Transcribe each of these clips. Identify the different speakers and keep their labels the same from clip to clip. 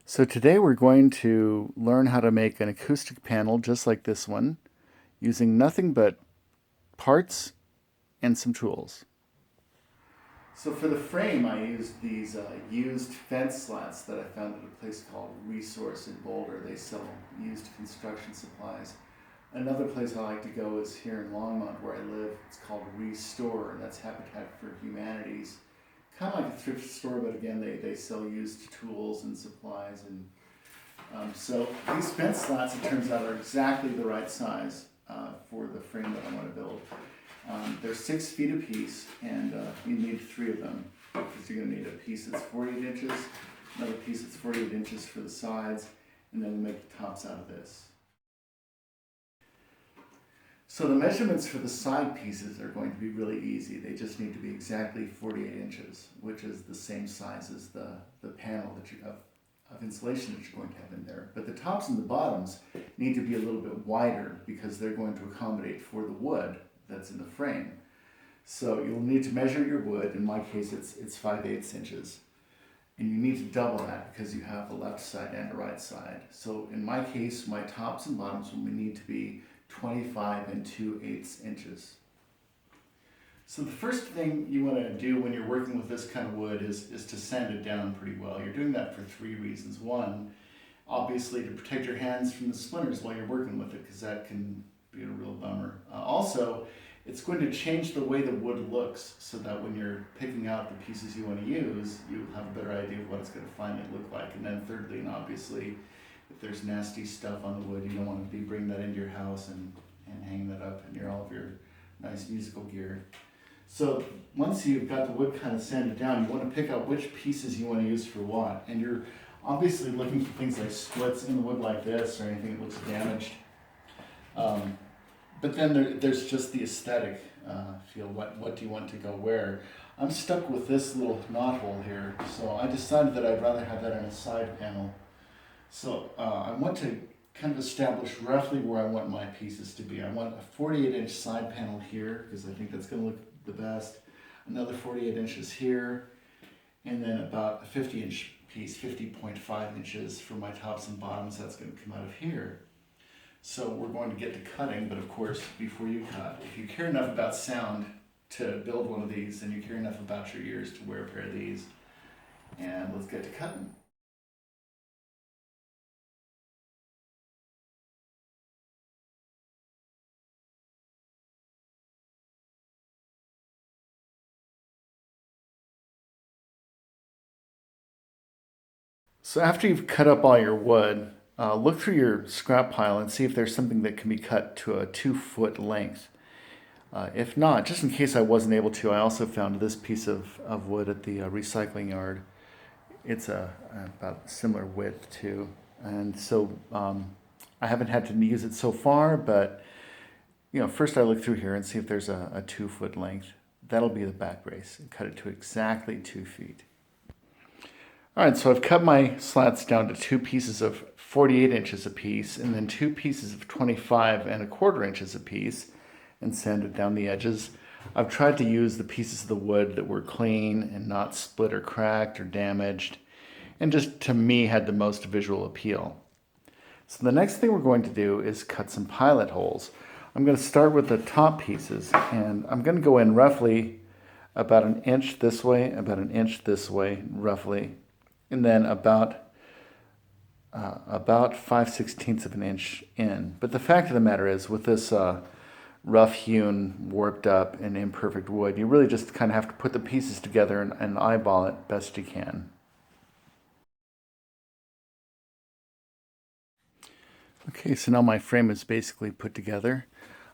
Speaker 1: So today we're going to learn how to make an acoustic panel just like this one using nothing but parts and some tools. So for the frame I used these used fence slats that I found at a place called Resource in Boulder. They sell used construction supplies. Another place I like to go is here in Longmont where I live. It's called Restore, and that's Habitat for Humanities. Kind of like a thrift store, but again, they sell used tools and supplies. And so these fence slats, it turns out, are exactly the right size for the frame that I want to build. They're 6 feet apiece, and you need 3 of them because you're going to need a piece that's 48 inches, another piece that's 48 inches for the sides, and then we make the tops out of this. So the measurements for the side pieces are going to be really easy. They just need to be exactly 48 inches, which is the same size as the panel that you have of insulation that you're going to have in there. But the tops and the bottoms need to be a little bit wider because they're going to accommodate for the wood that's in the frame. So you'll need to measure your wood. In my case, it's 5/8 inches. And you need to double that because you have a left side and a right side. So in my case, my tops and bottoms will need to be 25 and 2/8 inches. So the first thing you want to do when you're working with this kind of wood is to sand it down pretty well. You're doing that for 3 reasons. One, obviously to protect your hands from the splinters while you're working with it, because that can be a real bummer. Also, it's going to change the way the wood looks so that when you're picking out the pieces you want to use, you have a better idea of what it's going to finally look like. And then thirdly, and obviously, if there's nasty stuff on the wood, you don't want to be bringing that into your house and hanging that up in all of your nice musical gear. So once you've got the wood kind of sanded down, you want to pick out which pieces you want to use for what. And you're obviously looking for things like splits in the wood like this or anything that looks damaged. But then there's just the aesthetic feel. What do you want to go where? I'm stuck with this little knot hole here, so I decided that I'd rather have that on a side panel. So I want to kind of establish roughly where I want my pieces to be. I want a 48-inch side panel here because I think that's going to look the best. Another 48 inches here, and then about a 50-inch piece, 50.5 inches for my tops and bottoms. That's going to come out of here. So we're going to get to cutting, but of course, before you cut, if you care enough about sound to build one of these, and you care enough about your ears to wear a pair of these, and let's get to cutting. So after you've cut up all your wood, look through your scrap pile and see if there's something that can be cut to a 2-foot length. If not, just in case I wasn't able to, I also found this piece of wood at the recycling yard. It's about similar width too. And so I haven't had to use it so far, but first I look through here and see if there's a 2-foot length. That'll be the back brace and cut it to exactly 2 feet. All right, so I've cut my slats down to 2 pieces of 48 inches apiece and then 2 pieces of 25¼ inches apiece and sanded down the edges. I've tried to use the pieces of the wood that were clean and not split or cracked or damaged, and just to me had the most visual appeal. So the next thing we're going to do is cut some pilot holes. I'm going to start with the top pieces, and I'm going to go in roughly about 1 inch this way, about 1 inch this way, roughly, and then about 5/16 of an inch in. But the fact of the matter is, with this rough-hewn, warped up, and imperfect wood, you really just kind of have to put the pieces together and eyeball it best you can. Okay, so now my frame is basically put together.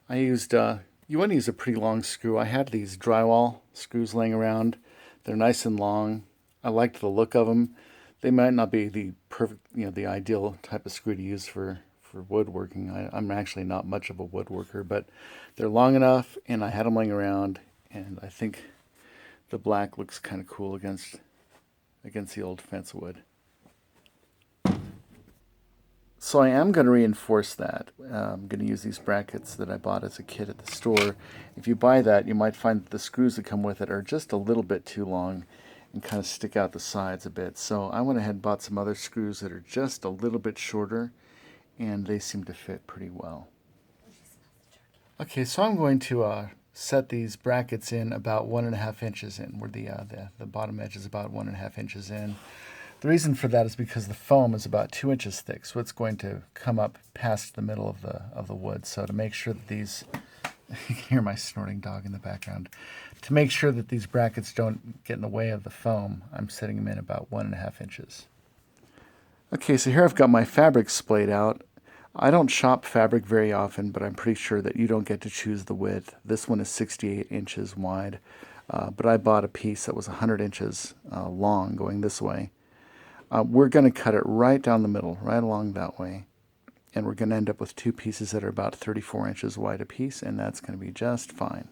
Speaker 1: I used, you want to use a pretty long screw. I had these drywall screws laying around. They're nice and long. I liked the look of them. They might not be the perfect, the ideal type of screw to use for woodworking. I'm actually not much of a woodworker, but they're long enough, and I had them laying around, and I think the black looks kind of cool against the old fence wood. So I am going to reinforce that. I'm going to use these brackets that I bought as a kit at the store. If you buy that, you might find that the screws that come with it are just a little bit too long, and kind of stick out the sides a bit. So I went ahead and bought some other screws that are just a little bit shorter, and they seem to fit pretty well. Okay, so I'm going to set these brackets in about 1.5 inches in, where the bottom edge is about 1.5 inches in. The reason for that is because the foam is about 2 inches thick, so it's going to come up past the middle of the wood. So to make sure that these, you can hear my snorting dog in the background. To make sure that these brackets don't get in the way of the foam, I'm setting them in about 1.5 inches. Okay, so here I've got my fabric splayed out. I don't shop fabric very often, but I'm pretty sure that you don't get to choose the width. This one is 68 inches wide, but I bought a piece that was 100 inches long going this way. We're going to cut it right down the middle, right along that way. And we're going to end up with 2 pieces that are about 34 inches wide apiece, and that's going to be just fine.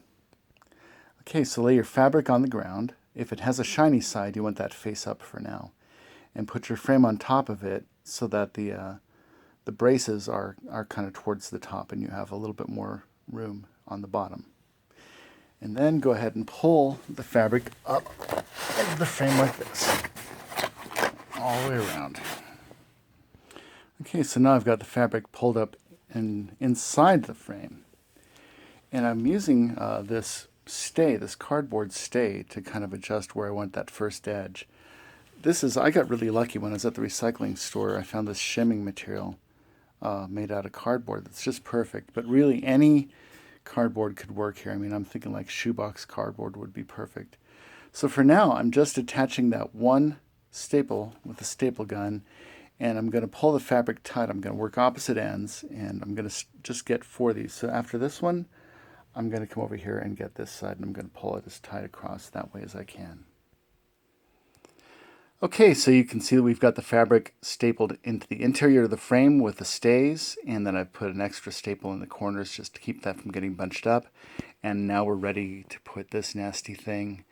Speaker 1: Okay, so lay your fabric on the ground. If it has a shiny side, you want that face up for now. And put your frame on top of it so that the braces are kind of towards the top and you have a little bit more room on the bottom. And then go ahead and pull the fabric up into the frame like this, all the way around. Okay, so now I've got the fabric pulled up inside the frame. And I'm using this cardboard stay, to kind of adjust where I want that first edge. I got really lucky when I was at the recycling store. I found this shimming material made out of cardboard that's just perfect. But really any cardboard could work here. I mean, I'm thinking like shoebox cardboard would be perfect. So for now, I'm just attaching that one staple with a staple gun, and I'm going to pull the fabric tight. I'm going to work opposite ends, and I'm going to just get 4 of these. So after this one, I'm going to come over here and get this side, and I'm going to pull it as tight across that way as I can. Okay, so you can see that we've got the fabric stapled into the interior of the frame with the stays, and then I've put an extra staple in the corners just to keep that from getting bunched up. And now we're ready to put this nasty thing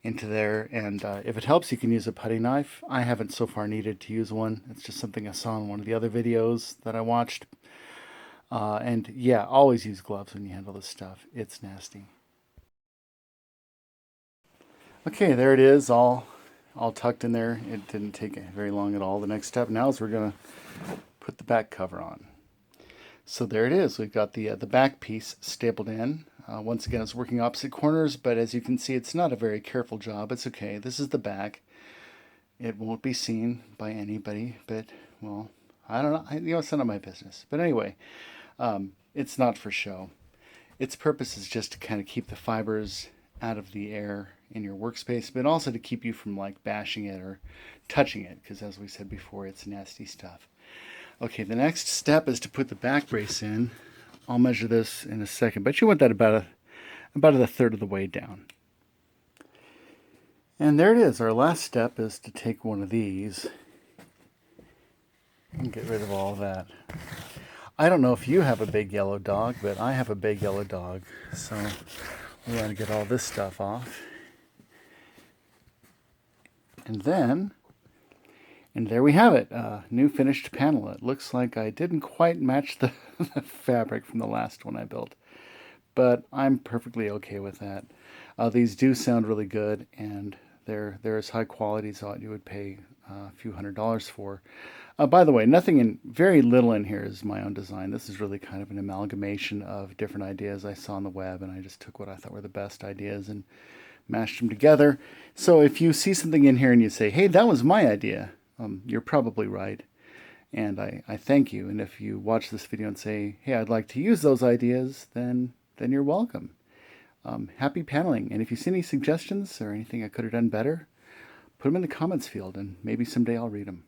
Speaker 1: into there. And if it helps, you can use a putty knife. I haven't so far needed to use one. It's just something I saw in one of the other videos that I watched. And yeah, always use gloves when you handle this stuff. It's nasty. Okay, there it is, all tucked in there. It didn't take very long at all. The next step now is we're going to put the back cover on. So there it is. We've got the back piece stapled in. Once again, it's working opposite corners, but as you can see, it's not a very careful job. It's okay. This is the back. It won't be seen by anybody, but, well, I don't know. It's none of my business. But anyway, it's not for show. Its purpose is just to kind of keep the fibers out of the air in your workspace, but also to keep you from like bashing it or touching it, because as we said before, it's nasty stuff. Okay, the next step is to put the back brace in. I'll measure this in a second, but you want that about a third of the way down. And there it is. Our last step is to take one of these and get rid of all that. I don't know if you have a big yellow dog, but I have a big yellow dog, so we want to get all this stuff off. And there we have it, new finished panel. It looks like I didn't quite match the fabric from the last one I built, but I'm perfectly okay with that. These do sound really good, and they're as high quality as you would pay a few $100s for. By the way, very little in here is my own design. This is really kind of an amalgamation of different ideas I saw on the web, and I just took what I thought were the best ideas and mashed them together. So if you see something in here and you say, hey, that was my idea, you're probably right. And I thank you. And if you watch this video and say, hey, I'd like to use those ideas, then you're welcome. Happy paneling. And if you see any suggestions or anything I could have done better, put them in the comments field, and maybe someday I'll read them.